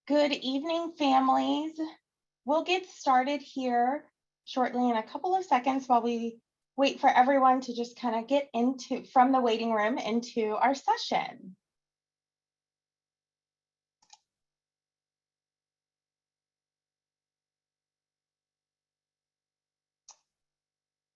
Good evening, families. We'll get started here shortly in a couple of seconds while we wait for everyone to just kind of get from the waiting room into our session.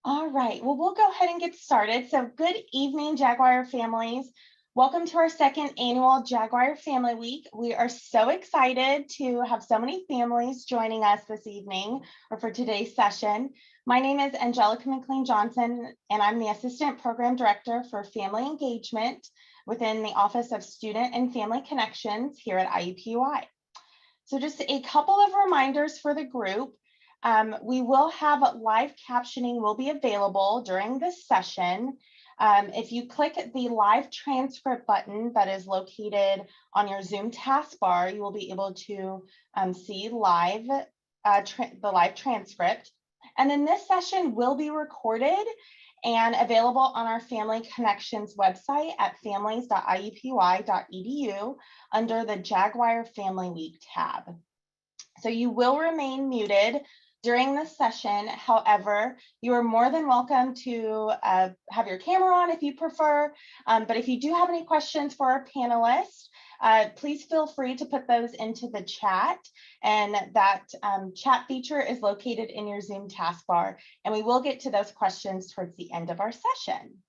All right, well, we'll go ahead and get started. So good evening, Jaguar families. Welcome to our second annual Jaguar Family Week. We are so excited to have so many families joining us this evening or for today's session. My name is Angelica McLean Johnson, and I'm the Assistant Program Director for Family Engagement within the Office of Student and Family Connections here at IUPUI. So just a couple of reminders for the group. We will have live captioning will be available during this session. If you click the live transcript button that is located on your Zoom taskbar, you will be able to see the live transcript. And then this session will be recorded and available on our Family Connections website at families.iupui.edu under the Jaguar Family Week tab. So you will remain muted during this session. However, you are more than welcome to have your camera on if you prefer. But if you do have any questions for our panelists, please feel free to put those into the chat. And that chat feature is located in your Zoom taskbar. And we will get to those questions towards the end of our session.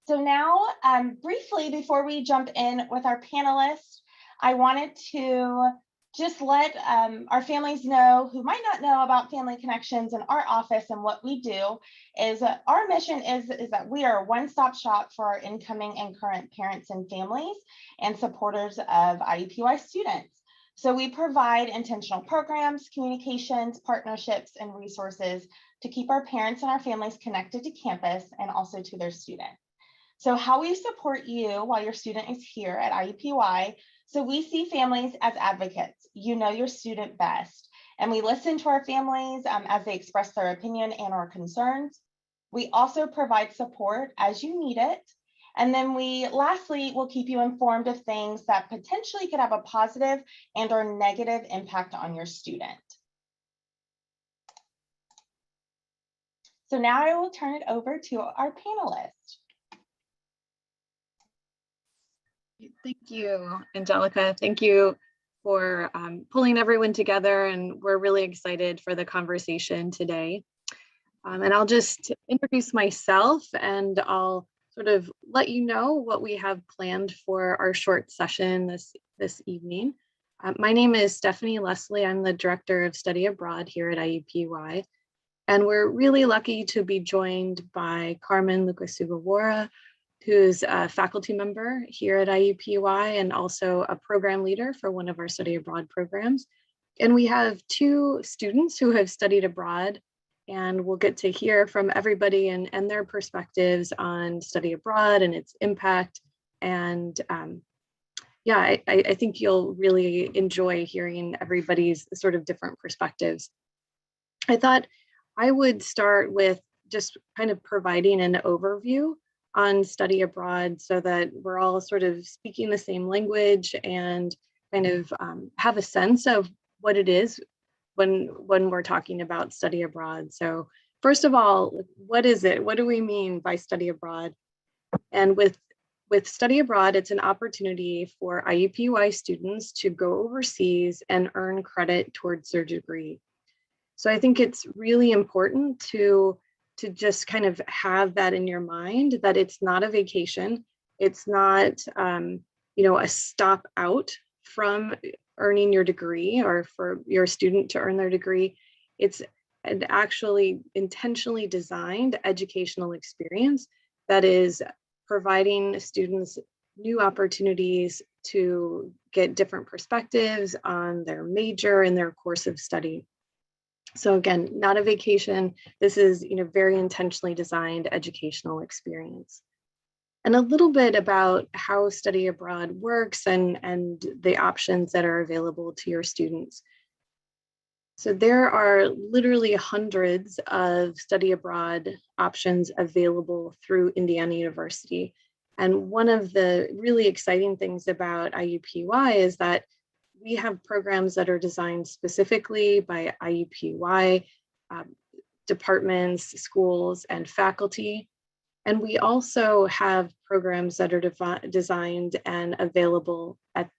So now, briefly, before we jump in with our panelists, I wanted to just let our families know who might not know about Family Connections in our office. And what we do is our mission is that we are a one-stop shop for our incoming and current parents and families and supporters of IUPUI students. So we provide intentional programs, communications, partnerships, and resources to keep our parents and our families connected to campus and also to their students. So how we support you while your student is here at IUPUI. So we see families as advocates. You know your student best. And we listen to our families as they express their opinion and or concerns. We also provide support as you need it. And then lastly, we'll keep you informed of things that potentially could have a positive and or negative impact on your student. So now I will turn it over to our panelists. Thank you, Angelica. Thank you for pulling everyone together, and we're really excited for the conversation today. And I'll just introduce myself, and I'll sort of let you know what we have planned for our short session this evening. My name is Stephanie Leslie. I'm the Director of Study Abroad here at IUPUI, and we're really lucky to be joined by Carmen Lucas-Sugawara, who's a faculty member here at IUPUI and also a program leader for one of our study abroad programs. And we have two students who have studied abroad, and we'll get to hear from everybody and their perspectives on study abroad and its impact. And yeah, I think you'll really enjoy hearing everybody's sort of different perspectives. I thought I would start with just kind of providing an overview on study abroad so that we're all sort of speaking the same language and kind of have a sense of what it is when we're talking about study abroad. So first of all, what is it? What do we mean by study abroad? And with study abroad, it's an opportunity for IUPUI students to go overseas and earn credit towards their degree. So I think it's really important to just kind of have that in your mind, that it's not a vacation. It's not, a stop out from earning your degree or for your student to earn their degree. It's an actually intentionally designed educational experience that is providing students new opportunities to get different perspectives on their major and their course of study. So again, not a vacation. This is, very intentionally designed educational experience. And a little bit about how study abroad works and the options that are available to your students. So there are literally hundreds of study abroad options available through Indiana University. And one of the really exciting things about IUPUI is that we have programs that are designed specifically by IUPUI departments, schools, and faculty. And we also have programs that are designed and available at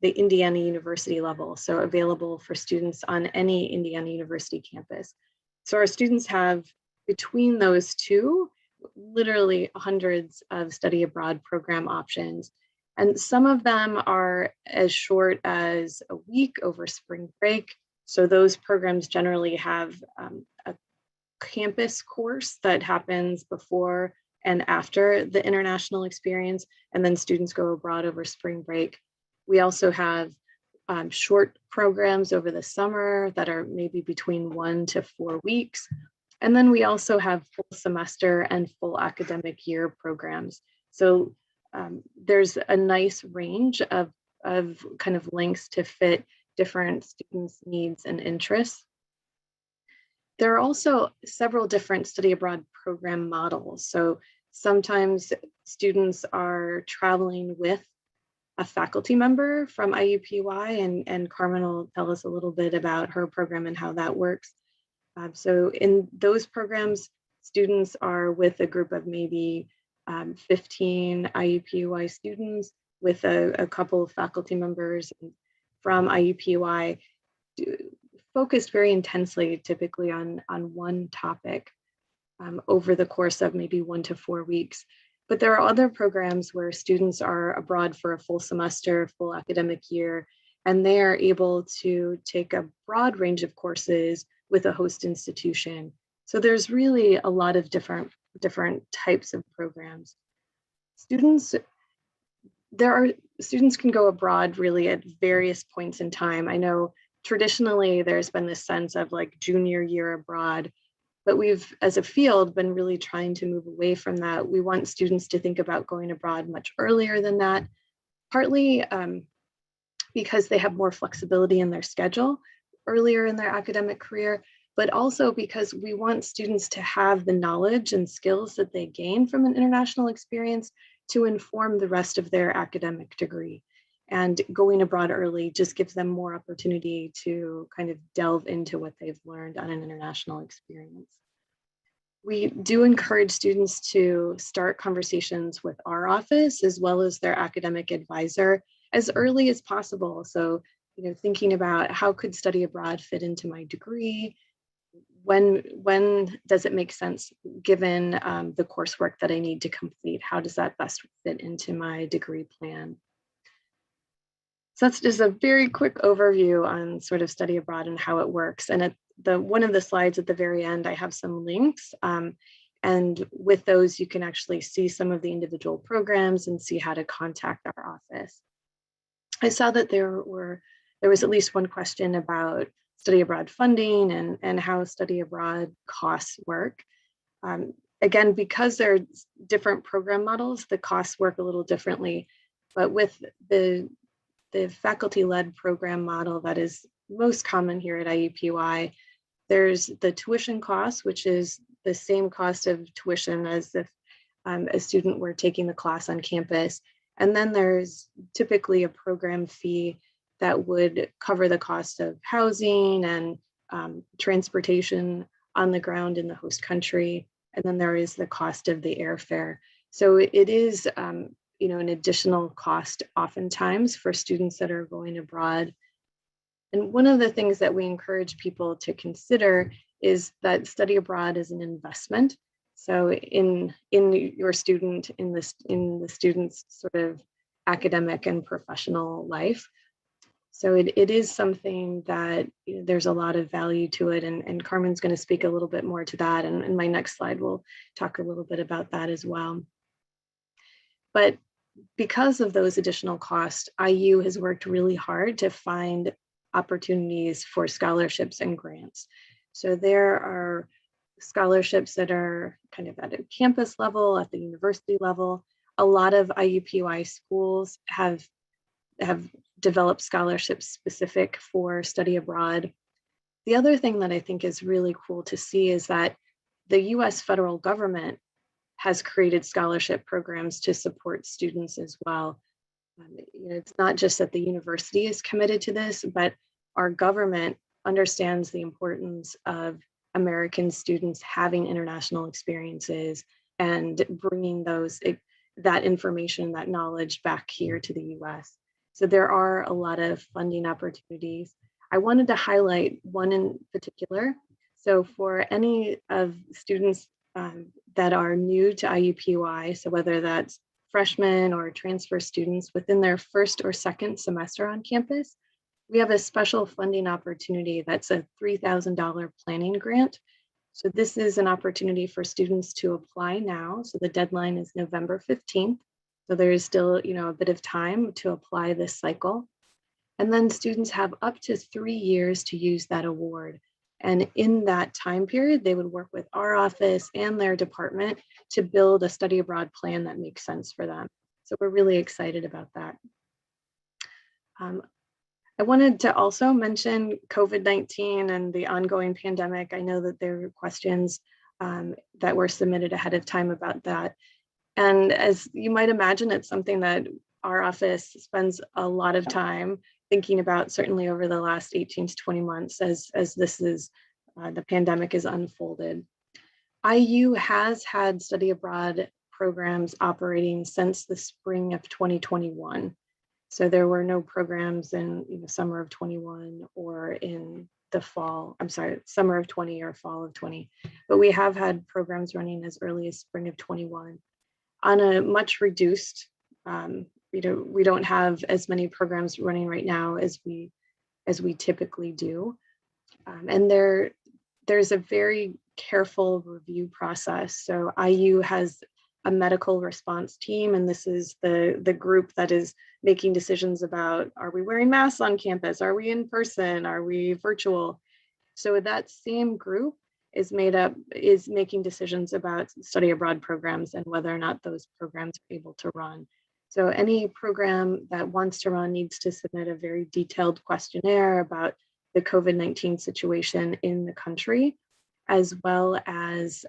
the Indiana University level, so available for students on any Indiana University campus. So our students have, between those two, literally hundreds of study abroad program options. And some of them are as short as a week over spring break. So those programs generally have a campus course that happens before and after the international experience, and then students go abroad over spring break. We also have short programs over the summer that are maybe between 1 to 4 weeks. And then we also have full semester and full academic year programs. So there's a nice range of kind of lengths to fit different students' needs and interests. There are also several different study abroad program models. So sometimes students are traveling with a faculty member from IUPUI, and Carmen will tell us a little bit about her program and how that works. So in those programs, students are with a group of maybe 15 IUPUI students with a couple of faculty members from IUPUI, focused very intensely, typically on one topic over the course of maybe 1 to 4 weeks. But there are other programs where students are abroad for a full semester, full academic year, and they are able to take a broad range of courses with a host institution. So there's really a lot of different types of programs. Students can go abroad really at various points in time. I know traditionally there's been this sense of like junior year abroad, but we've, as a field, been really trying to move away from that. We want students to think about going abroad much earlier than that, partly because they have more flexibility in their schedule earlier in their academic career, but also because we want students to have the knowledge and skills that they gain from an international experience to inform the rest of their academic degree. And going abroad early just gives them more opportunity to kind of delve into what they've learned on an international experience. We do encourage students to start conversations with our office as well as their academic advisor as early as possible. So, thinking about how could study abroad fit into my degree? When does it make sense given the coursework that I need to complete? How does that best fit into my degree plan? So that's just a very quick overview on sort of study abroad and how it works. And one of the slides at the very end, I have some links. And with those, you can actually see some of the individual programs and see how to contact our office. I saw that there was at least one question about study abroad funding and how study abroad costs work. Again, because there are different program models, the costs work a little differently. But with the faculty-led program model that is most common here at IUPUI, there's the tuition cost, which is the same cost of tuition as if a student were taking the class on campus. And then there's typically a program fee that would cover the cost of housing and transportation on the ground in the host country. And then there is the cost of the airfare. So it is an additional cost oftentimes for students that are going abroad. And one of the things that we encourage people to consider is that study abroad is an investment. So in your student, in the student's sort of academic and professional life. So it is something that there's a lot of value to it. And Carmen's going to speak a little bit more to that. And in my next slide, we'll talk a little bit about that as well. But because of those additional costs, IU has worked really hard to find opportunities for scholarships and grants. So there are scholarships that are kind of at a campus level, at the university level. A lot of IUPUI schools have developed scholarships specific for study abroad. The other thing that I think is really cool to see is that the US federal government has created scholarship programs to support students as well. It's not just that the university is committed to this, but our government understands the importance of American students having international experiences and bringing that information, that knowledge back here to the US. So there are a lot of funding opportunities. I wanted to highlight one in particular. So for any of students that are new to IUPUI, so whether that's freshmen or transfer students within their first or second semester on campus, we have a special funding opportunity that's a $3,000 planning grant. So this is an opportunity for students to apply now. So the deadline is November 15th. So there is still, a bit of time to apply this cycle. And then students have up to 3 years to use that award. And in that time period, they would work with our office and their department to build a study abroad plan that makes sense for them. So we're really excited about that. I wanted to also mention COVID-19 and the ongoing pandemic. I know that there were questions that were submitted ahead of time about that. And as you might imagine, it's something that our office spends a lot of time thinking about, certainly over the last 18 to 20 months as the pandemic is unfolded. IU has had study abroad programs operating since the spring of 2021. So there were no programs in summer of 21 or in the fall, summer of 20 or fall of 20. But we have had programs running as early as spring of 21 on a much reduced, we don't have as many programs running right now as we typically do. And there's a very careful review process. So IU has a medical response team, and this is the group that is making decisions about, are we wearing masks on campus? Are we in person? Are we virtual? So that same group is making decisions about study abroad programs and whether or not those programs are able to run. So any program that wants to run needs to submit a very detailed questionnaire about the COVID-19 situation in the country, as well as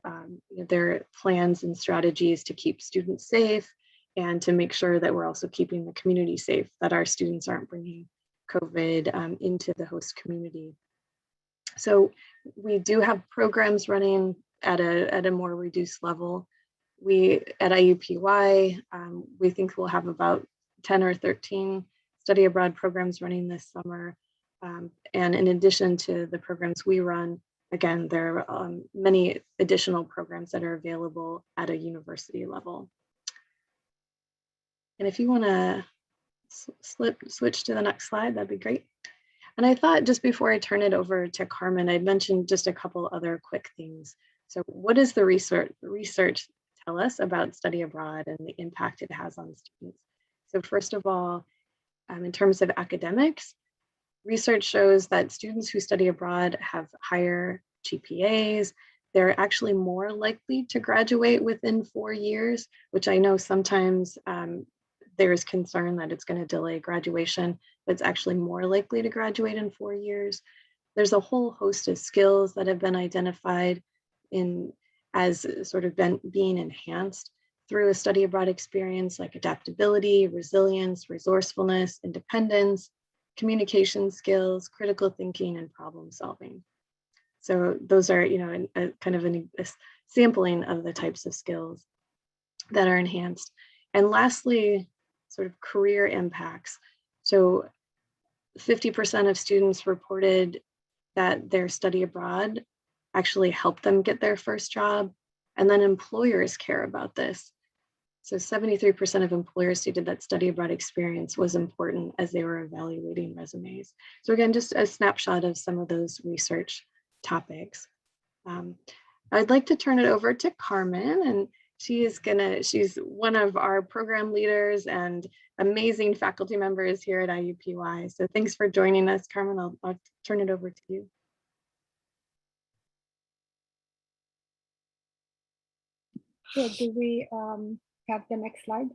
their plans and strategies to keep students safe and to make sure that we're also keeping the community safe, that our students aren't bringing COVID into the host community. So we do have programs running at a more reduced level. We at IUPUI, we think we'll have about 10 or 13 study abroad programs running this summer. And in addition to the programs we run, again, there are many additional programs that are available at a university level. And if you want to switch to the next slide, that'd be great. And I thought just before I turn it over to Carmen, I'd mention just a couple other quick things. So what does the research tell us about study abroad and the impact it has on students? So first of all, in terms of academics, research shows that students who study abroad have higher GPAs. They're actually more likely to graduate within 4 years, which I know sometimes there's concern that it's going to delay graduation, but it's actually more likely to graduate in 4 years. There's a whole host of skills that have been identified as sort of being enhanced through a study abroad experience, like adaptability, resilience, resourcefulness, independence, communication skills, critical thinking, and problem solving. So those are, a kind of a sampling of the types of skills that are enhanced. And lastly, sort of career impacts. So 50% of students reported that their study abroad actually helped them get their first job. And then employers care about this. So 73% of employers stated that study abroad experience was important as they were evaluating resumes. So again, just a snapshot of some of those research topics. I'd like to turn it over to Carmen, and she's one of our program leaders and amazing faculty members here at IUPUI. So thanks for joining us, Carmen. I'll turn it over to you. Sure. Do we have the next slide?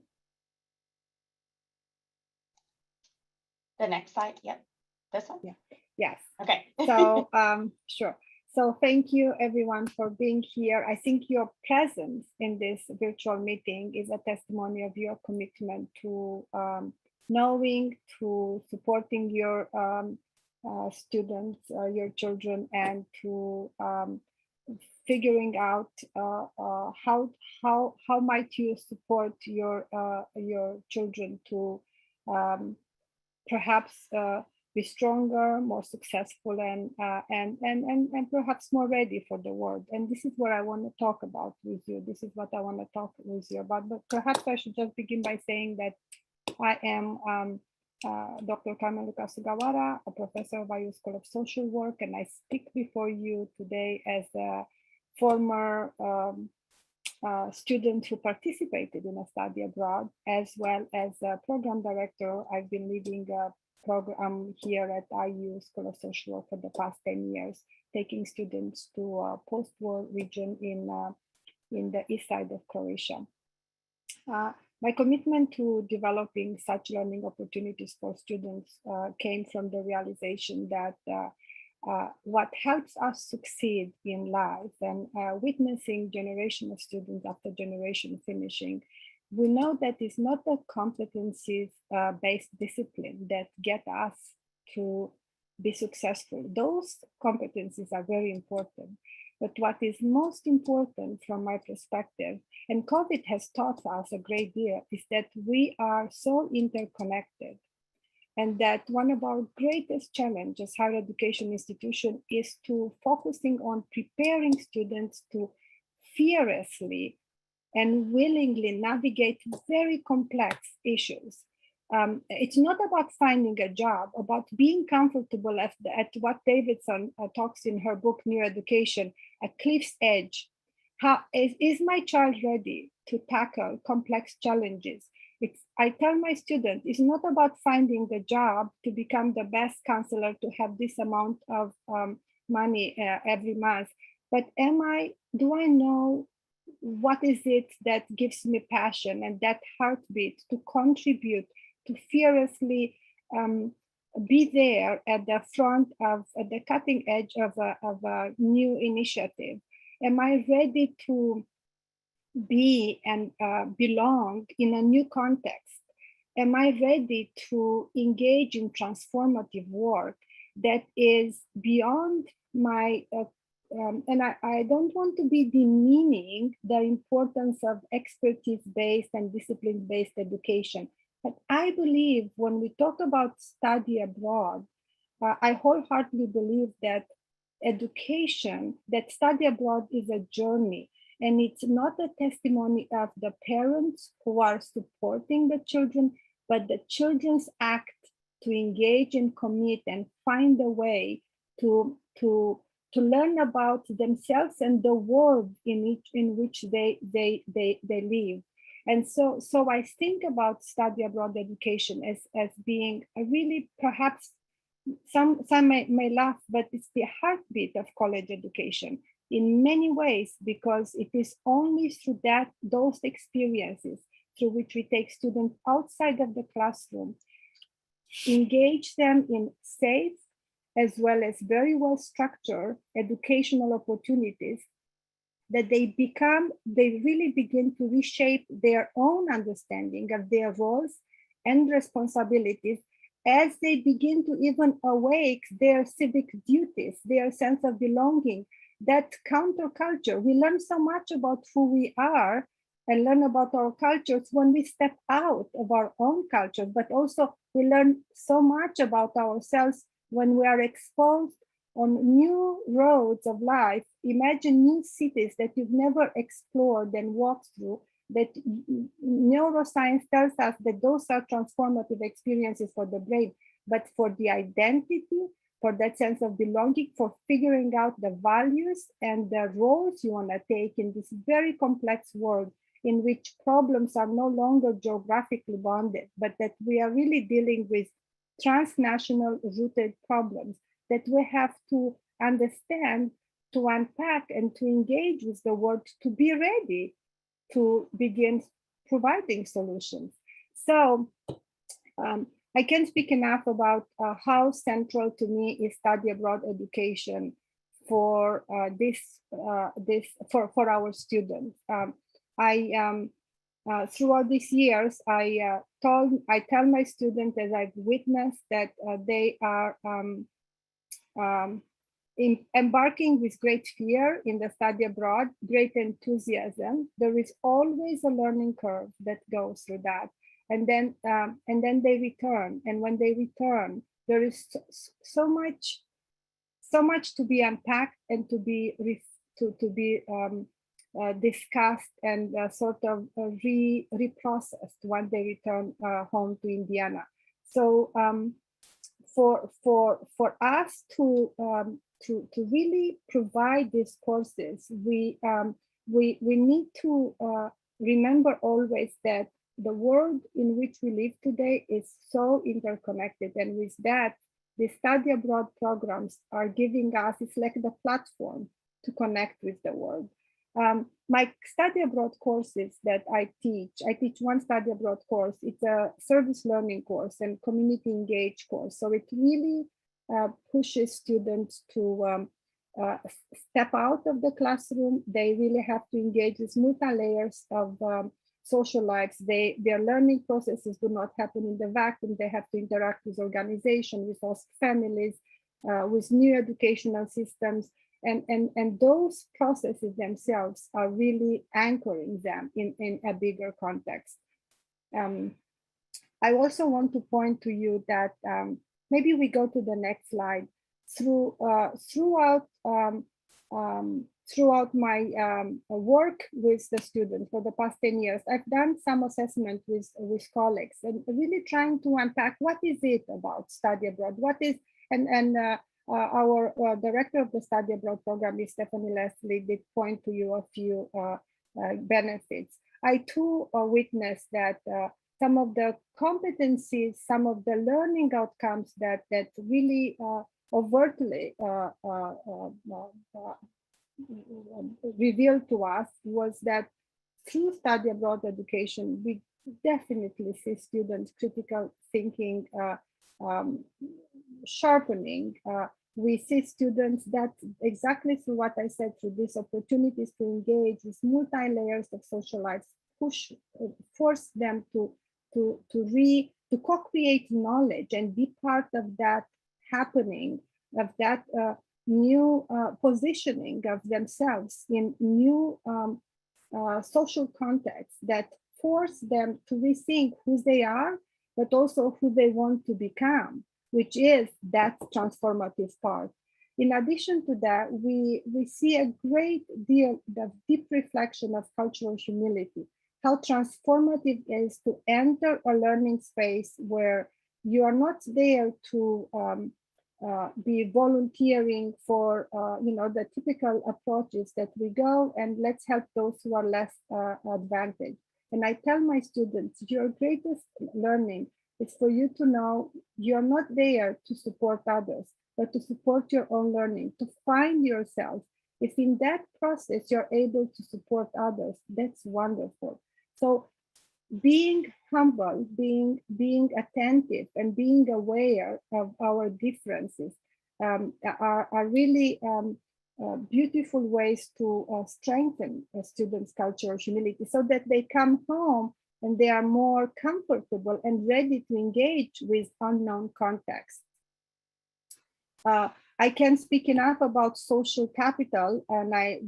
The next slide, yep. This one? Yeah. Yes. Okay. So sure. So thank you everyone for being here. I think your presence in this virtual meeting is a testimony of your commitment to knowing, to supporting your students, your children, and to figuring out how might you support your children to perhaps be stronger, more successful, and perhaps more ready for the world. And this is what I want to talk about with you. This is what I want to talk with you about. But perhaps I should just begin by saying that I am Dr. Carmen Lucas Sugawara, a professor of IU School of Social Work, and I speak before you today as a former student who participated in a study abroad, as well as a program director. I've been leading a program here at IU School of Social Work for the past 10 years, taking students to a post-war region in the east side of Croatia. My commitment to developing such learning opportunities for students came from the realization that what helps us succeed in life, and witnessing generation of students after generation finishing, we know that it's not the competencies-based discipline that get us to be successful. Those competencies are very important. But what is most important from my perspective, and COVID has taught us a great deal, is that we are so interconnected, and that one of our greatest challenges, higher education institution, is to focusing on preparing students to fearlessly and willingly navigate very complex issues. It's not about finding a job, about being comfortable at what Davidson talks in her book, New Education, a cliff's edge. Is my child ready to tackle complex challenges? I tell my students, it's not about finding the job to become the best counselor, to have this amount of money every month, but do I know what is it that gives me passion and that heartbeat to contribute, to fearlessly be there at the front of, at the cutting edge of a new initiative? Am I ready to be and belong in a new context? Am I ready to engage in transformative work that is beyond my, and I don't want to be demeaning the importance of expertise-based and discipline-based education, but I believe when we talk about study abroad, I wholeheartedly believe that education, that study abroad is a journey. And it's not a testimony of the parents who are supporting the children, but the children's act to engage and commit and find a way to learn about themselves and the world in which they live. And so I think about study abroad education as being a really, perhaps some may laugh, but it's the heartbeat of college education in many ways, because it is only through those experiences through which we take students outside of the classroom, engage them in safe as well as very well structured educational opportunities, that they really begin to reshape their own understanding of their roles and responsibilities as they begin to even awake their civic duties, their sense of belonging, that counterculture. We learn so much about who we are and learn about our cultures when we step out of our own culture, but also we learn so much about ourselves when we are exposed on new roads of life. Imagine new cities that you've never explored and walked through, that neuroscience tells us that those are transformative experiences for the brain, but for the identity, for that sense of belonging, for figuring out the values and the roles you want to take in this very complex world in which problems are no longer geographically bounded, but that we are really dealing with transnational rooted problems that we have to understand, to unpack, and to engage with the world to be ready to begin providing solutions. So I can't speak enough about how central to me is study abroad education for for our students. Throughout these years, I tell my students, as I've witnessed, that they are embarking with great fear in the study abroad, great enthusiasm. There is always a learning curve that goes through that, and then they return. And when they return, there is so much to be unpacked and to be discussed and sort of reprocessed when they return home to Indiana. So for us to really provide these courses, we need to remember always that the world in which we live today is so interconnected, and with that, the study abroad programs are giving us, it's like the platform to connect with the world. My study abroad courses that I teach one study abroad course. It's a service learning course and community engaged course. So it really pushes students to step out of the classroom. They really have to engage with multi-layers of social lives. Their learning processes do not happen in the vacuum. They have to interact with organizations, with host families, with new educational systems. And those processes themselves are really anchoring them in a bigger context. I also want to point to you that maybe we go to the next slide. Throughout my work with the students for the past 10 years, I've done some assessment with colleagues and really trying to unpack what is it about study abroad, what is, our director of the study abroad program is Stephanie Leslie, did point to you a few benefits. I too witnessed that some of the competencies, some of the learning outcomes that really overtly revealed to us was that through study abroad education, we definitely see students' critical thinking sharpening. We see students that exactly through what I said, through these opportunities to engage with multi-layers of social lives, force them to co-create knowledge and be part of that happening, of that new positioning of themselves in new social contexts that force them to rethink who they are, but also who they want to become, which is that transformative part. In addition to that, we see a great deal of deep reflection of cultural humility, how transformative it is to enter a learning space where you are not there to be volunteering for the typical approaches that we go and let's help those who are less advantaged. And I tell my students, your greatest learning is for you to know you're not there to support others, but to support your own learning, to find yourself. If in that process you're able to support others, that's wonderful. So being humble, being attentive, and being aware of our differences are really beautiful ways to strengthen a student's cultural humility, so that they come home and they are more comfortable and ready to engage with unknown contexts. I can't speak enough about social capital, and I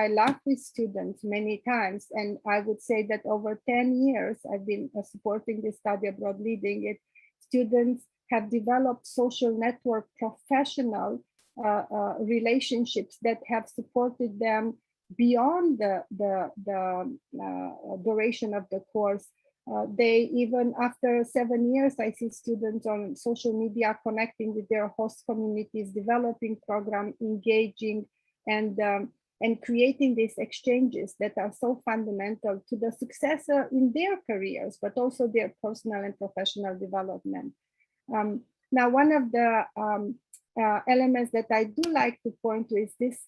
laugh with students many times, and I would say that over 10 years I've been supporting this study abroad, leading it. Students have developed social network professional relationships that have supported them beyond the duration of the course. They even after 7 years, I see students on social media connecting with their host communities, developing program, engaging, and creating these exchanges that are so fundamental to the success in their careers, but also their personal and professional development. Now, one of the elements that I do like to point to is this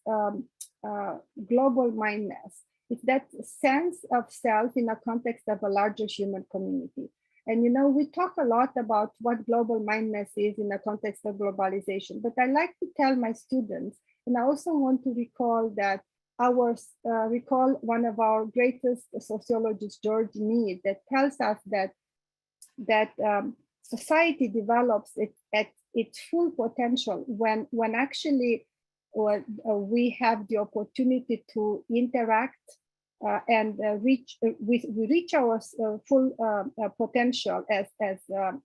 global mindedness. It's that sense of self in a context of a larger human community. And we talk a lot about what global mindedness is in the context of globalization, but I like to tell my students And I also want to recall that recall one of our greatest sociologists, George Mead, that tells us that society develops it at its full potential when actually we have the opportunity to interact and we reach our full potential as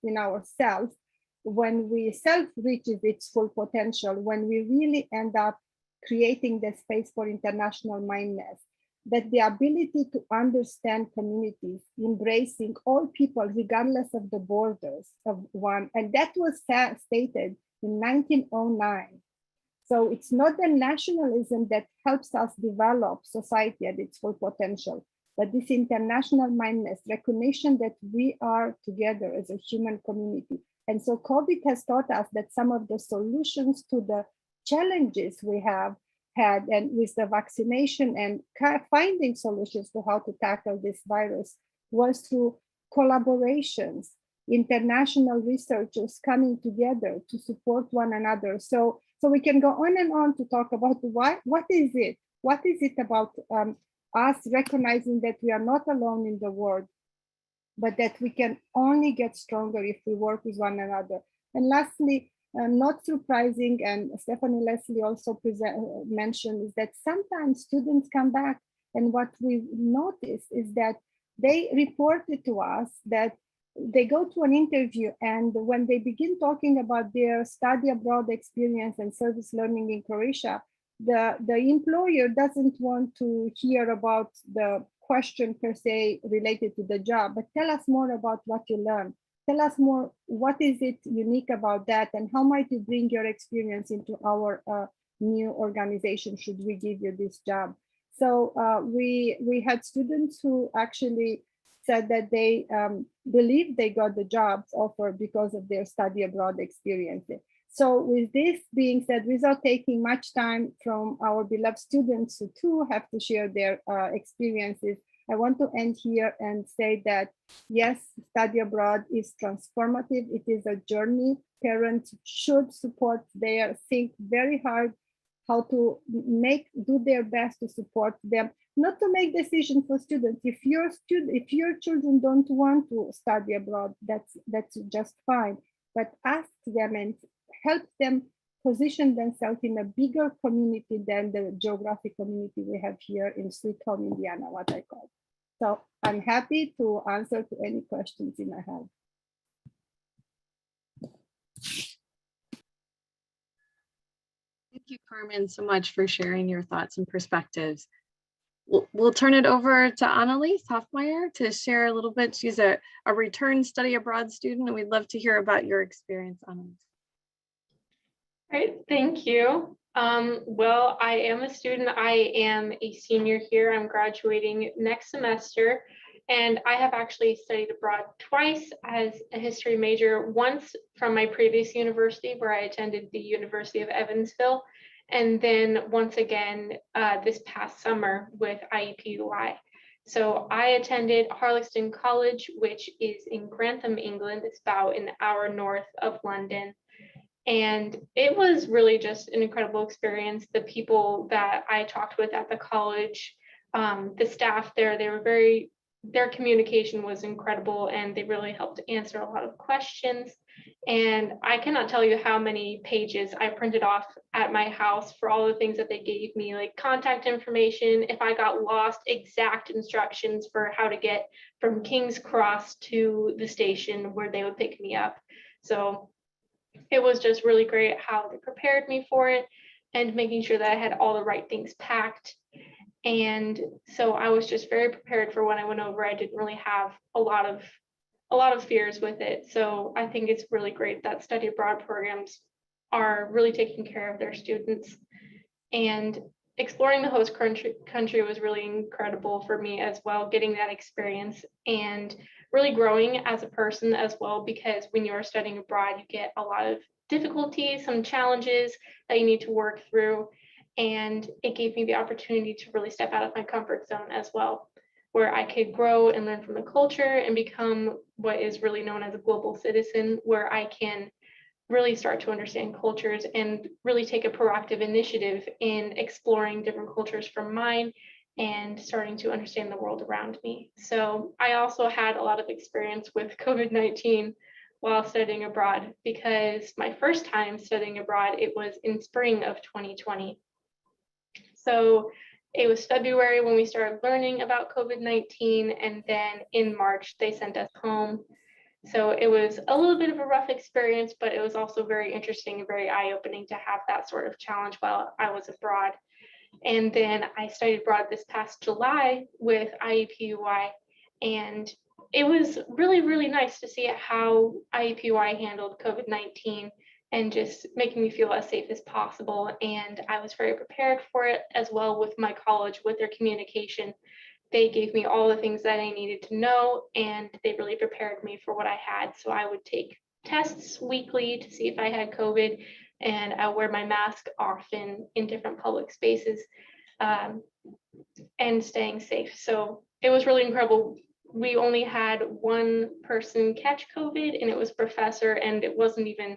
in ourselves, when we self reaches its full potential, when we really end up creating the space for international mindedness, that the ability to understand communities, embracing all people regardless of the borders of one, and that was stated in 1909. So it's not the nationalism that helps us develop society at its full potential, but this international mindedness, recognition that we are together as a human community. And so COVID has taught us that some of the solutions to the challenges we have had, and with the vaccination and finding solutions to how to tackle this virus, was through collaborations, international researchers coming together to support one another. So we can go on and on to talk about what is it? What is it about us recognizing that we are not alone in the world, but that we can only get stronger if we work with one another. And lastly, not surprising, and Stephanie Leslie also mentioned, is that sometimes students come back, and what we've noticed is that they reported to us that they go to an interview, and when they begin talking about their study abroad experience and service learning in Croatia, the employer doesn't want to hear about the question per se related to the job, but tell us more about what you learned. Tell us more, what is it unique about that, and how might you bring your experience into our new organization should we give you this job? So we had students who actually said that they believed they got the jobs offered because of their study abroad experience. So with this being said, without taking much time from our beloved students who too have to share their experiences, I want to end here and say that, yes, study abroad is transformative. It is a journey. Parents should support think very hard how to do their best to support them, not to make decisions for students. If your children don't want to study abroad, that's just fine. But ask them and help them position themselves in a bigger community than the geographic community we have here in Sweet Home, Indiana, what I call. So I'm happy to answer to any questions you may have. Thank you, Carmen, so much for sharing your thoughts and perspectives. We'll turn it over to Annalise Hoffmeyer to share a little bit. She's a return study abroad student, and we'd love to hear about your experience, Annalise. Great, thank you. Well, I am a student. I am a senior here. I'm graduating next semester, and I have actually studied abroad twice as a history major, once from my previous university where I attended the University of Evansville, and then once again this past summer with IEPUI. So I attended Harlexton College, which is in Grantham, England. It's about an hour north of London. And it was really just an incredible experience. The people that I talked with at the college, the staff there, their communication was incredible, and they really helped answer a lot of questions. And I cannot tell you how many pages I printed off at my house for all the things that they gave me, like contact information. If I got lost, exact instructions for how to get from King's Cross to the station where they would pick me up. So it was just really great how they prepared me for it and making sure that I had all the right things packed. And so I was just very prepared for when I went over. I didn't really have a lot of fears with it. So I think it's really great that study abroad programs are really taking care of their students. And exploring the host country was really incredible for me as well, getting that experience and really growing as a person as well, because when you're studying abroad, you get a lot of difficulties, some challenges that you need to work through. And it gave me the opportunity to really step out of my comfort zone as well, where I could grow and learn from the culture and become what is really known as a global citizen, where I can really start to understand cultures and really take a proactive initiative in exploring different cultures from mine and starting to understand the world around me. So I also had a lot of experience with COVID-19 while studying abroad, because my first time studying abroad, it was in spring of 2020. So it was February when we started learning about COVID-19, and then in March, they sent us home. So it was a little bit of a rough experience, but it was also very interesting and very eye-opening to have that sort of challenge while I was abroad. And then I studied abroad this past July with IUPUI, and it was really, really nice to see how IUPUI handled COVID-19 and just making me feel as safe as possible. And I was very prepared for it as well with my college, with their communication. They gave me all the things that I needed to know, and they really prepared me for what I had. So I would take tests weekly to see if I had COVID, and I wear my mask often in different public spaces, and staying safe. So it was really incredible. We only had one person catch COVID, and it was a professor, and it wasn't even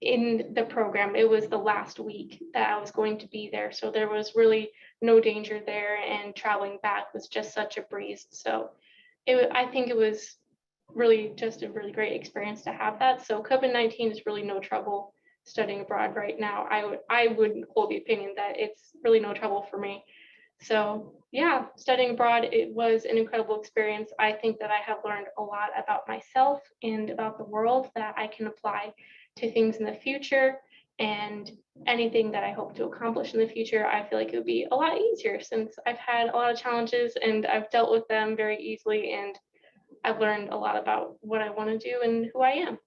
in the program. It was the last week that I was going to be there. So there was really no danger there, and traveling back was just such a breeze. So I think it was really just a really great experience to have that. So COVID-19 is really no trouble studying abroad right now. I would hold the opinion that it's really no trouble for me. So yeah, studying abroad, it was an incredible experience. I think that I have learned a lot about myself and about the world that I can apply to things in the future, and anything that I hope to accomplish in the future. I feel like it would be a lot easier since I've had a lot of challenges and I've dealt with them very easily, and I've learned a lot about what I want to do and who I am.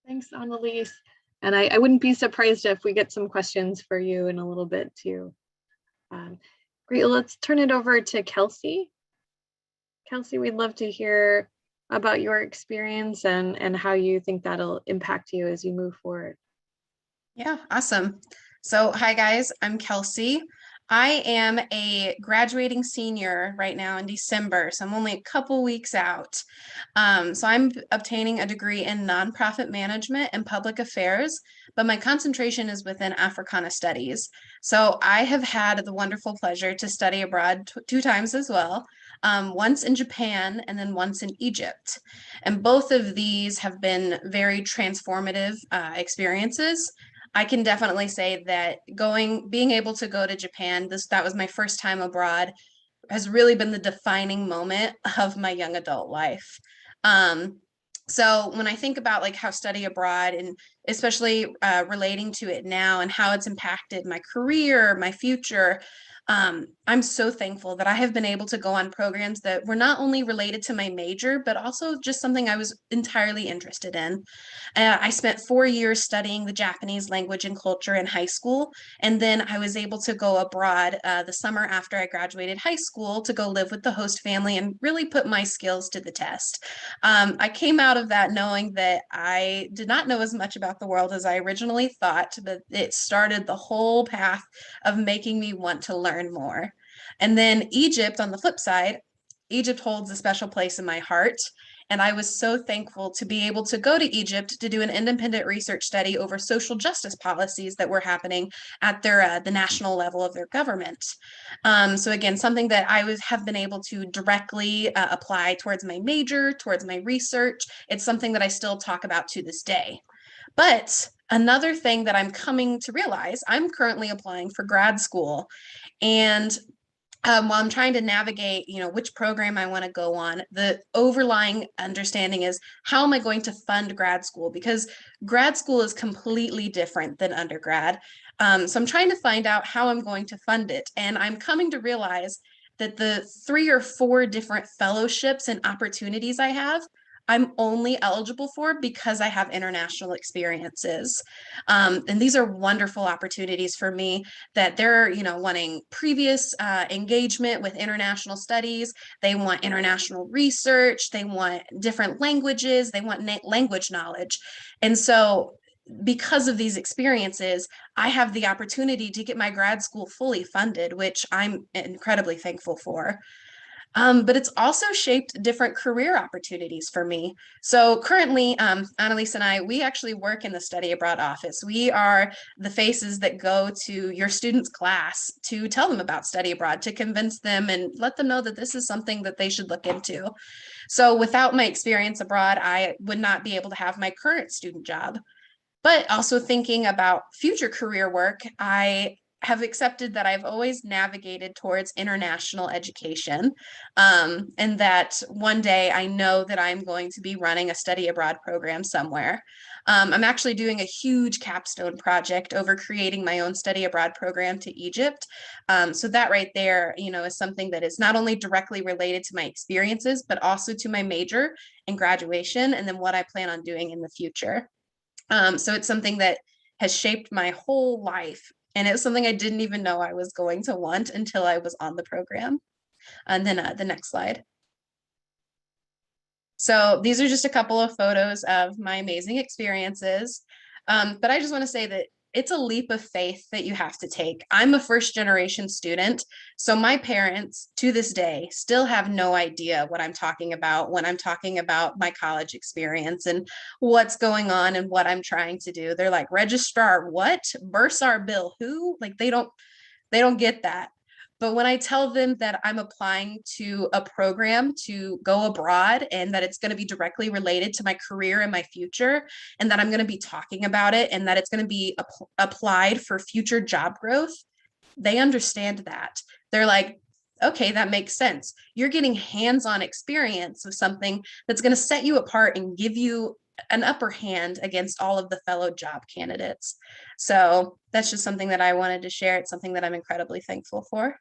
Thanks, Annalise. And I wouldn't be surprised if we get some questions for you in a little bit too. Great, let's turn it over to Kelsey. Kelsey, we'd love to hear about your experience and how you think that'll impact you as you move forward. Yeah, awesome. So hi guys, I'm Kelsey. I am a graduating senior right now in December, so I'm only a couple weeks out. So I'm obtaining a degree in nonprofit management and public affairs, but my concentration is within Africana studies. So I have had the wonderful pleasure to study abroad two times as well, once in Japan and then once in Egypt. And both of these have been very transformative experiences. I can definitely say that being able to go to Japan, that was my first time abroad, has really been the defining moment of my young adult life. So when I think about like how study abroad, and especially relating to it now and how it's impacted my career, my future, I'm so thankful that I have been able to go on programs that were not only related to my major, but also just something I was entirely interested in. I spent 4 years studying the Japanese language and culture in high school, and then I was able to go abroad the summer after I graduated high school to go live with the host family and really put my skills to the test. I came out of that knowing that I did not know as much about the world as I originally thought, but it started the whole path of making me want to learn more. And then Egypt, on the flip side, Egypt holds a special place in my heart. And I was so thankful to be able to go to Egypt to do an independent research study over social justice policies that were happening at the national level of their government. So again, something that have been able to directly apply towards my major, towards my research. It's something that I still talk about to this day. But another thing that I'm coming to realize, I'm currently applying for grad school. And while I'm trying to navigate, which program I want to go on, the overlying understanding is, how am I going to fund grad school? Because grad school is completely different than undergrad. So I'm trying to find out how I'm going to fund it. And I'm coming to realize that the 3 or 4 different fellowships and opportunities I have, I'm only eligible for because I have international experiences. And these are wonderful opportunities for me, that they're, wanting previous engagement with international studies. They want international research. They want different languages. They want language knowledge. And so because of these experiences, I have the opportunity to get my grad school fully funded, which I'm incredibly thankful for. But it's also shaped different career opportunities for me. So currently, Annalise and I, we actually work in the study abroad office. We are the faces that go to your students' class to tell them about study abroad, to convince them and let them know that this is something that they should look into. So without my experience abroad, I would not be able to have my current student job. But also thinking about future career work, I have accepted that I've always navigated towards international education, and that one day I know that I'm going to be running a study abroad program somewhere. I'm actually doing a huge capstone project over creating my own study abroad program to Egypt. So that right there, is something that is not only directly related to my experiences, but also to my major and graduation, and then what I plan on doing in the future. So it's something that has shaped my whole life. And it's something I didn't even know I was going to want until I was on the program. And then the next slide. So these are just a couple of photos of my amazing experiences. But I just want to say that it's a leap of faith that you have to take. I'm a first generation student, so my parents to this day still have no idea what I'm talking about when I'm talking about my college experience and what's going on and what I'm trying to do. They're like, registrar, what? Bursar bill, who? Like they don't get that. But when I tell them that I'm applying to a program to go abroad and that it's going to be directly related to my career and my future, and that I'm going to be talking about it and that it's going to be applied for future job growth, they understand that. They're like, okay, that makes sense. You're getting hands-on experience with something that's going to set you apart and give you an upper hand against all of the fellow job candidates. So that's just something that I wanted to share. It's something that I'm incredibly thankful for.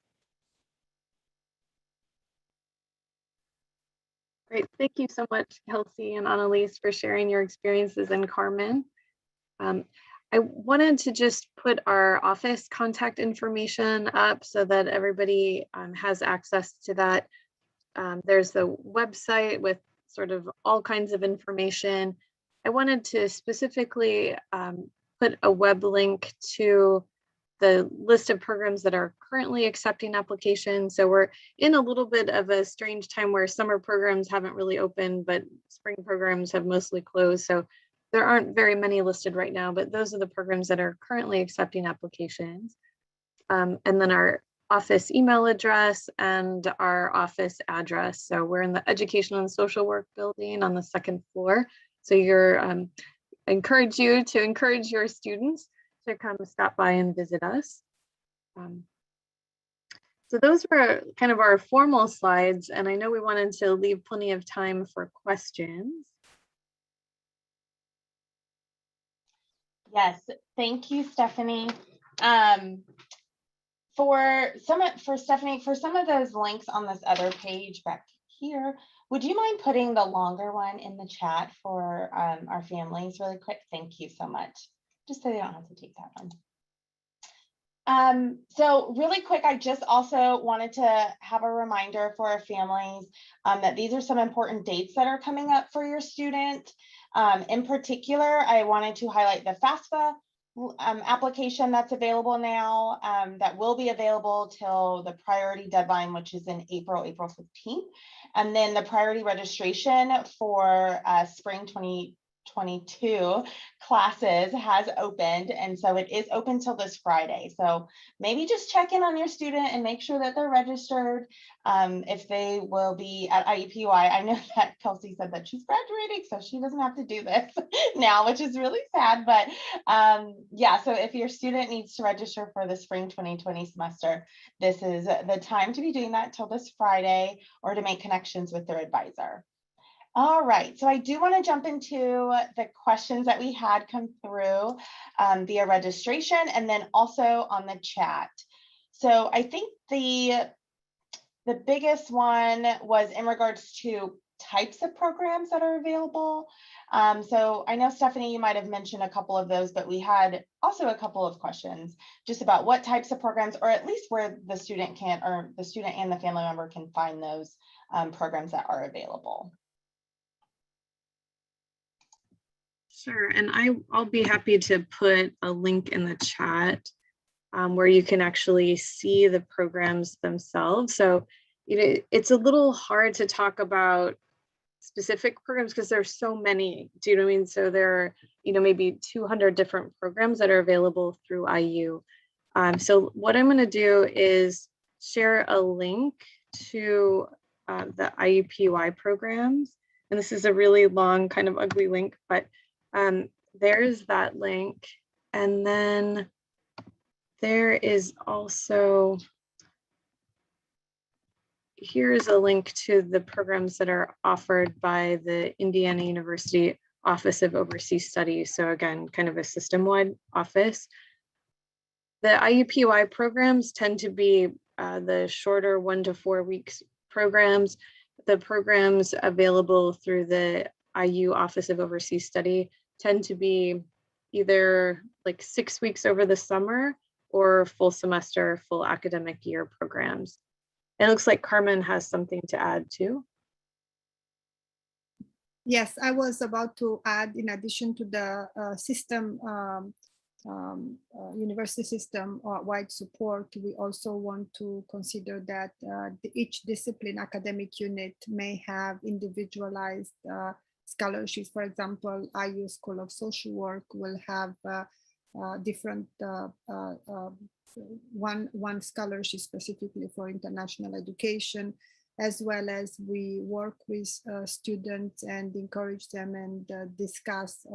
Great. Thank you so much, Kelsey and Annalise, for sharing your experiences, and Carmen. I wanted to just put our office contact information up so that everybody has access to that. There's the website with sort of all kinds of information. I wanted to specifically put a web link to the list of programs that are currently accepting applications. So we're in a little bit of a strange time where summer programs haven't really opened, but spring programs have mostly closed. So there aren't very many listed right now, but those are the programs that are currently accepting applications. And then our office email address and our office address. So we're in the Educational and Social Work building on the second floor. So I encourage you to encourage your students to come stop by and visit us. So those were kind of our formal slides, and I know we wanted to leave plenty of time for questions. Yes, thank you, Stephanie. For some of those links on this other page back here, would you mind putting the longer one in the chat for our families really quick? Thank you so much. Just so they don't have to take that one. So really quick, I just also wanted to have a reminder for our families that these are some important dates that are coming up for your student. In particular, I wanted to highlight the FAFSA application that's available now, that will be available till the priority deadline, which is in April 15th. And then the priority registration for spring 2022 classes has opened, and so it is open till this Friday. So maybe just check in on your student and make sure that they're registered if they will be at IUPUI. I know that Kelsey said that she's graduating, so she doesn't have to do this now, which is really sad. But yeah, so if your student needs to register for the spring 2020 semester, this is the time to be doing that till this Friday, or to make connections with their advisor. All right, so I do want to jump into the questions that we had come through via registration and then also on the chat. So I think the biggest one was in regards to types of programs that are available. So I know, Stephanie, you might have mentioned a couple of those, but we had also a couple of questions just about what types of programs, or at least where the student can, or the student and the family member can find those programs that are available. Sure, and I'll be happy to put a link in the chat where you can actually see the programs themselves. So it's a little hard to talk about specific programs because there's so many. Do you know what I mean? So there are, maybe 200 different programs that are available through IU. So what I'm going to do is share a link to the IUPUI programs. And this is a really long, kind of ugly link, but there's that link. And then there is also, here's a link to the programs that are offered by the Indiana University Office of Overseas Studies. So again, kind of a system-wide office. The IUPUI programs tend to be the shorter 1 to 4 weeks programs. The programs available through the IU Office of Overseas Study tend to be either like 6 weeks over the summer or full semester, full academic year programs. It looks like Carmen has something to add too. Yes, I was about to add, in addition to the system, university system wide support, we also want to consider that each discipline academic unit may have individualized scholarships. For example, IU School of Social Work will have different one scholarship specifically for international education, as well as we work with students and encourage them and discuss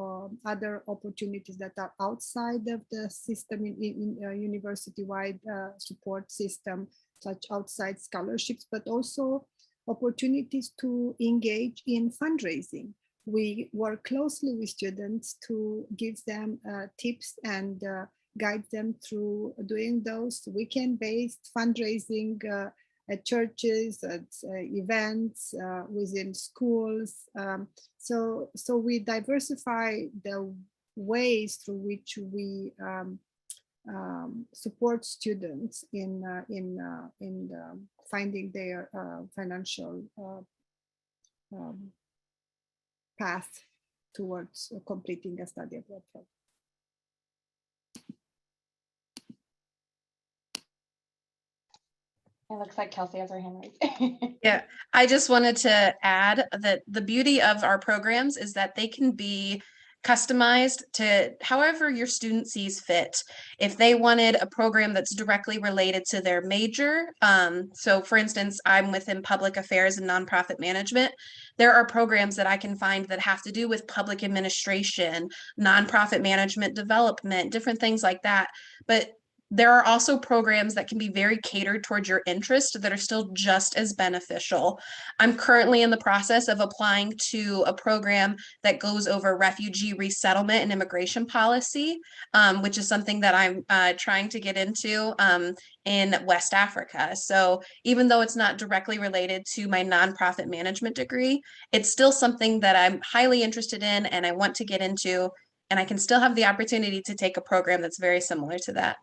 other opportunities that are outside of the system in university-wide support system, such outside scholarships, but also opportunities to engage in fundraising. We work closely with students to give them tips and guide them through doing those weekend-based fundraising at churches, at events, within schools. So we diversify the ways through which we support students in finding their financial path towards completing a study abroad program. It looks like Kelsey has her hand raised. Yeah, I just wanted to add that the beauty of our programs is that they can be customized to however your student sees fit. If they wanted a program that's directly related to their major, so for instance, I'm within public affairs and nonprofit management, there are programs that I can find that have to do with public administration, nonprofit management development, different things like that. But there are also programs that can be very catered towards your interest that are still just as beneficial. I'm currently in the process of applying to a program that goes over refugee resettlement and immigration policy, which is something that I'm trying to get into in West Africa. So even though it's not directly related to my nonprofit management degree, it's still something that I'm highly interested in and I want to get into, and I can still have the opportunity to take a program that's very similar to that.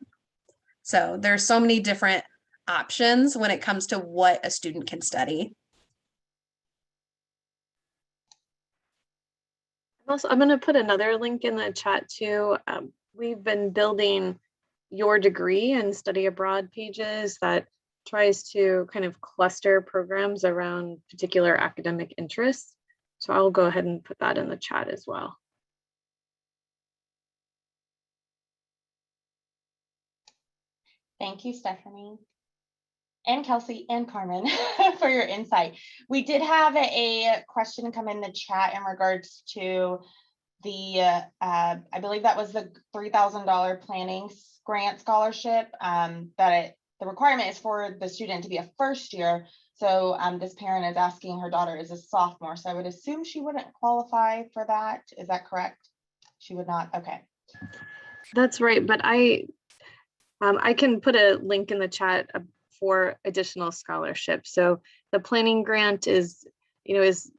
So there's so many different options when it comes to what a student can study. I'm going to put another link in the chat too. We've been building your degree and study abroad pages that tries to kind of cluster programs around particular academic interests. So I'll go ahead and put that in the chat as well. Thank you, Stephanie. And Kelsey and Carmen for your insight. We did have a question come in the chat in regards to the, I believe that was the $3,000 planning grant scholarship, the requirement is for the student to be a first year. So this parent is asking, her daughter is a sophomore. So I would assume she wouldn't qualify for that. Is that correct? She would not, okay. That's right, but I can put a link in the chat for additional scholarships. So the planning grant is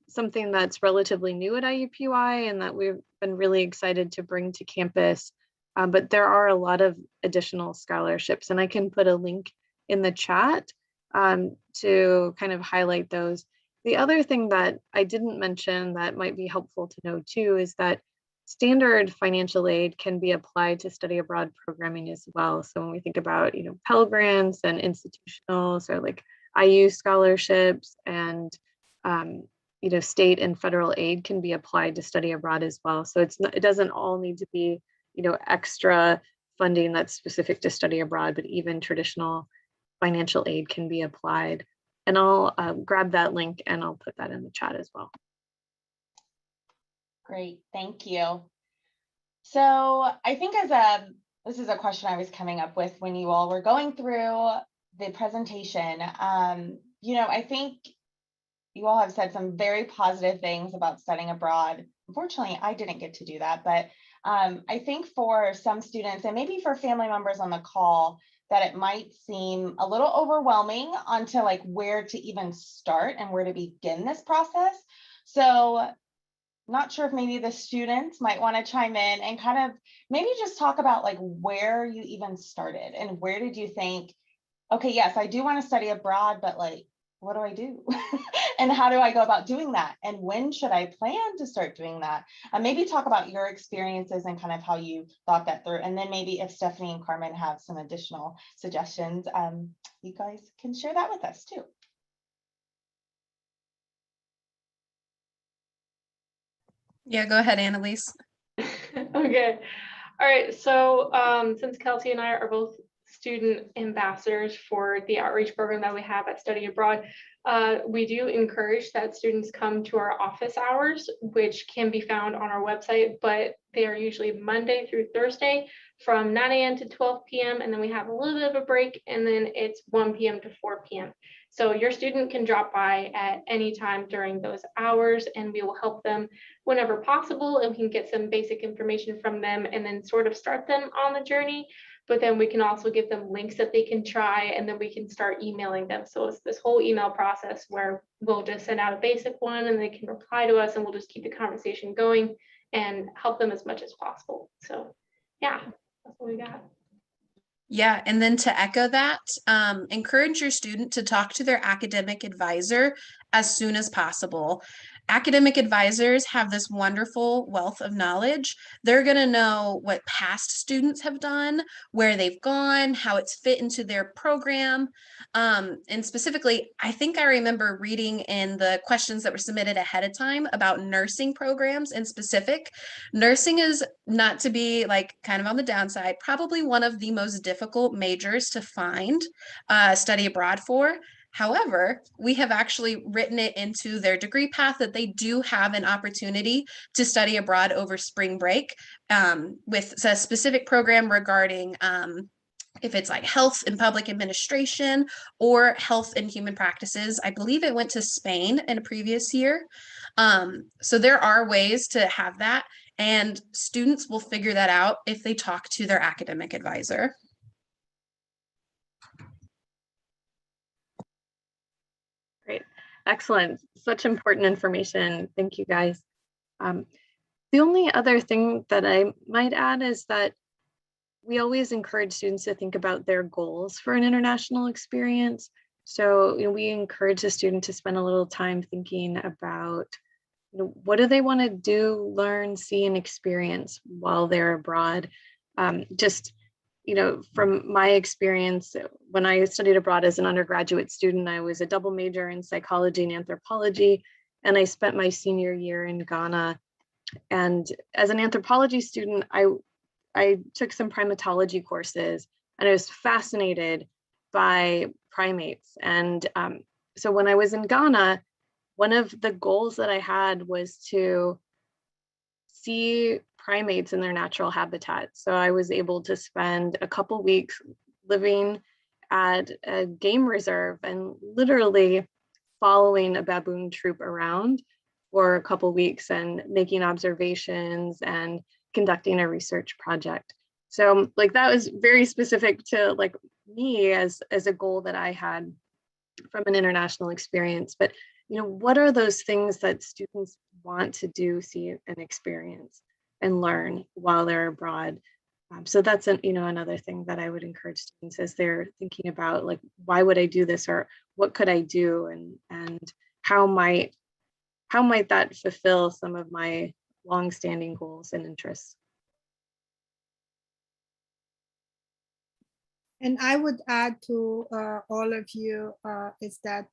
something that's relatively new at IUPUI and that we've been really excited to bring to campus. But there are a lot of additional scholarships, and I can put a link in the chat to kind of highlight those. The other thing that I didn't mention that might be helpful to know too is that standard financial aid can be applied to study abroad programming as well. So when we think about Pell Grants and institutional, so like IU scholarships and state and federal aid can be applied to study abroad as well. So it doesn't all need to be extra funding that's specific to study abroad, but even traditional financial aid can be applied. And I'll grab that link and I'll put that in the chat as well. Great, thank you. So I think this is a question I was coming up with when you all were going through the presentation. I think you all have said some very positive things about studying abroad. Unfortunately, I didn't get to do that, but I think for some students and maybe for family members on the call, that it might seem a little overwhelming onto like where to even start and where to begin this process. So not sure if maybe the students might want to chime in and kind of maybe just talk about like where you even started and where did you think, okay, yes, I do want to study abroad, but like, what do I do? And how do I go about doing that? And when should I plan to start doing that? Maybe talk about your experiences and kind of how you thought that through. And then maybe if Stephanie and Carmen have some additional suggestions, you guys can share that with us too. Yeah, go ahead, Annalise. Okay. All right. So since Kelsey and I are both student ambassadors for the outreach program that we have at Study Abroad, we do encourage that students come to our office hours, which can be found on our website, but they are usually Monday through Thursday from 9 a.m. to 12 p.m. And then we have a little bit of a break, and then it's 1 p.m. to 4 p.m. So your student can drop by at any time during those hours, and we will help them whenever possible, and we can get some basic information from them and then sort of start them on the journey. But then we can also give them links that they can try, and then we can start emailing them. So it's this whole email process where we'll just send out a basic one and they can reply to us, and we'll just keep the conversation going and help them as much as possible. So yeah, that's what we got. Yeah, and then to echo that, encourage your student to talk to their academic advisor as soon as possible. Academic advisors have this wonderful wealth of knowledge. They're going to know what past students have done, where they've gone, how it's fit into their program. And specifically, I think I remember reading in the questions that were submitted ahead of time about nursing programs in specific. Nursing is, not to be like kind of on the downside, probably one of the most difficult majors to find study abroad for. However, we have actually written it into their degree path that they do have an opportunity to study abroad over spring break with a specific program regarding if it's like health and public administration or health and human practices. I believe it went to Spain in a previous year. So there are ways to have that, and students will figure that out if they talk to their academic advisor. Great, excellent, such important information. Thank you guys. The only other thing that I might add is that we always encourage students to think about their goals for an international experience. So we encourage the student to spend a little time thinking about what do they want to do, learn, see, and experience while they're abroad. Just from my experience, when I studied abroad as an undergraduate student, I was a double major in psychology and anthropology, and I spent my senior year in Ghana. And as an anthropology student, I took some primatology courses, and I was fascinated by primates. And so when I was in Ghana, one of the goals that I had was to see primates in their natural habitat. So I was able to spend a couple weeks living at a game reserve and literally following a baboon troop around for a couple weeks and making observations and conducting a research project. So like that was very specific to like me as a goal that I had from an international experience. But what are those things that students want to do, see, and experience and learn while they're abroad? So that's another thing that I would encourage students as they're thinking about, like, why would I do this, or what could I do, and how might that fulfill some of my long-standing goals and interests? And I would add to all of you is that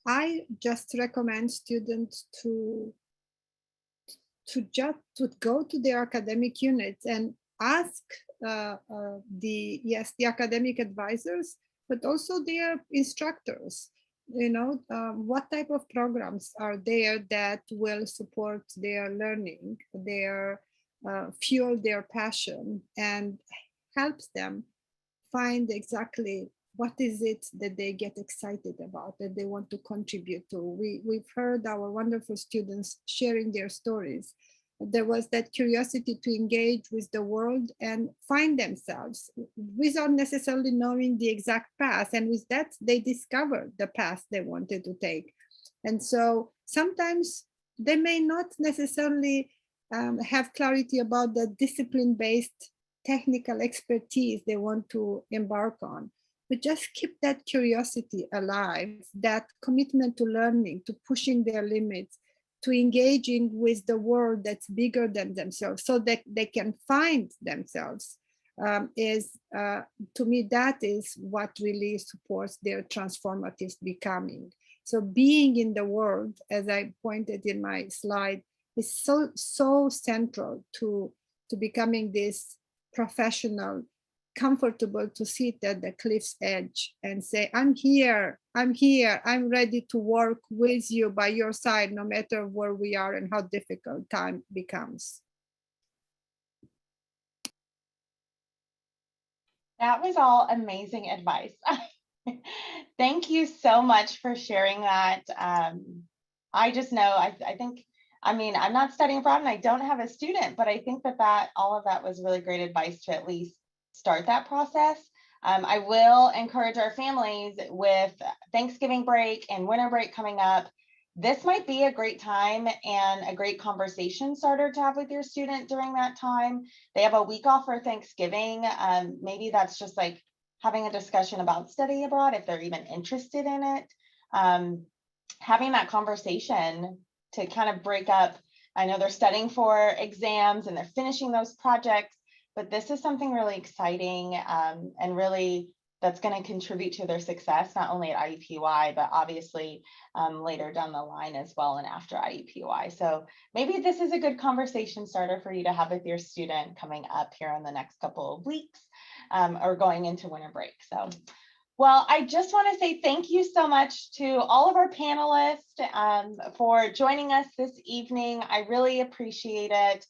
I just recommend students to just to go to their academic units and ask the academic advisors, but also their instructors, what type of programs are there that will support their learning, their fuel their passion, and helps them find exactly what is it that they get excited about, that they want to contribute to. We've heard our wonderful students sharing their stories. There was that curiosity to engage with the world and find themselves without necessarily knowing the exact path. And with that, they discovered the path they wanted to take. And so sometimes they may not necessarily have clarity about the discipline-based technical expertise they want to embark on, but just keep that curiosity alive, that commitment to learning, to pushing their limits, to engaging with the world that's bigger than themselves so that they can find themselves to me, that is what really supports their transformative becoming. So being in the world, as I pointed in my slide, is so central to becoming this professional, comfortable to sit at the cliff's edge and say, I'm here, I'm ready to work with you by your side, no matter where we are and how difficult time becomes. That was all amazing advice. Thank you so much for sharing that. I just know, I think, I mean, I'm not studying abroad and I don't have a student, but I think that all of that was really great advice to at least start that process. I will encourage our families with Thanksgiving break and winter break coming up. This might be a great time and a great conversation starter to have with your student during that time. They have a week off for Thanksgiving. Maybe that's just like having a discussion about study abroad if they're even interested in it. Having that conversation to kind of break up. I know they're studying for exams and they're finishing those projects, but this is something really exciting and really that's going to contribute to their success, not only at IUPUI, but obviously later down the line as well and after IUPUI. So maybe this is a good conversation starter for you to have with your student coming up here in the next couple of weeks or going into winter break. So, well, I just want to say thank you so much to all of our panelists for joining us this evening. I really appreciate it.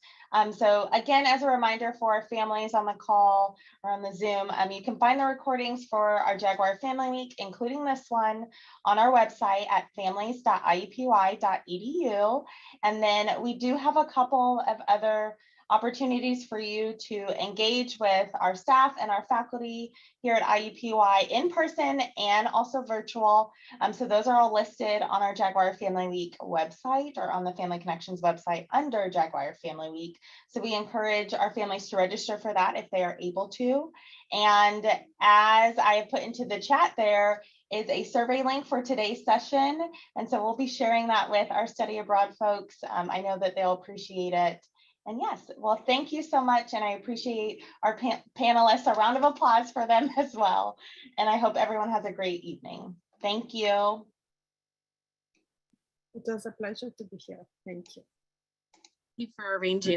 So again, as a reminder for our families on the call or on the Zoom, you can find the recordings for our Jaguar Family Week, including this one, on our website at families.iupui.edu. And then we do have a couple of other opportunities for you to engage with our staff and our faculty here at IUPUI in person and also virtual. So those are all listed on our Jaguar Family Week website or on the Family Connections website under Jaguar Family Week. So we encourage our families to register for that if they are able to. And as I have put into the chat, there is a survey link for today's session. And so we'll be sharing that with our study abroad folks. I know that they'll appreciate it. And yes, well, thank you so much. And I appreciate our panelists, a round of applause for them as well. And I hope everyone has a great evening. Thank you. It was a pleasure to be here. Thank you. Thank you for arranging